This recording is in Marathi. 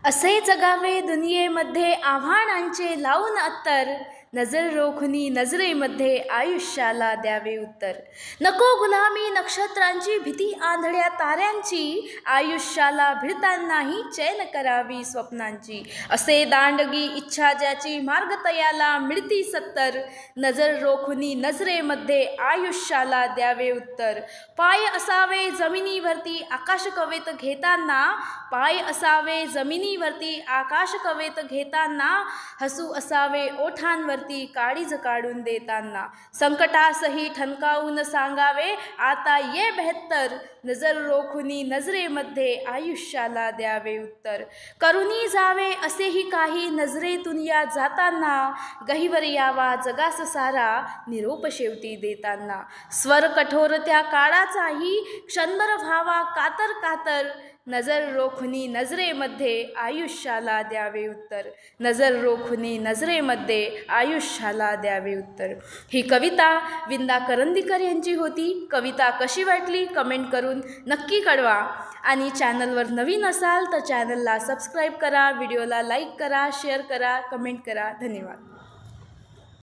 असे जगावे दुनियेमध्ये आव्हानांचे लावून अत्तर, नजर रोखुनी नजरेमध्ये आयुष्याला द्यावे उत्तर। नको गुलामी नक्षत्रांची भीती आंधळ्या ताऱ्यांची, आयुष्याला भिडतानाही चैन करावी स्वप्नांची। असे दांडगी इच्छा ज्याची मार्ग तयाला मिळती सत्तर, नजर रोखुनी नजरेमध्ये आयुष्याला द्यावे उत्तर। पाय असावे जमिनीवरती आकाश कवेत घेताना, पाय असावे जमिनीवरती आकाश कवेत घेताना, हसू असावे ओठांवरती काळीज काढून देताना। संकटासही ठणकावून सांगावे आता ये बेहत्तर, नजर रोखुनी नजरेमध्ये आयुष्याला द्यावे उत्तर। करुणी जावे असेही काही नजरेतून या जाताना, गहिवर यावा जगास सारा निरोप शेवटी देताना। स्वर कठोर त्या काळाचाही क्षणभर व्हावा कातर कातर, नजर रोखुनी नजरेमध्ये आयुष्याला द्यावे उत्तर। नजर रोखुनी नजरेमध्ये आयुष्याला द्यावे उत्तर। ही कविता विंदा करंदीकर यांची होती। कविता कशी वाटली कमेंट करून नक्की कळवा आणि चॅनलवर नवीन असाल तर चॅनलला सबस्क्राईब करा, व्हिडिओला लाईक करा, शेअर करा, कमेंट करा। धन्यवाद।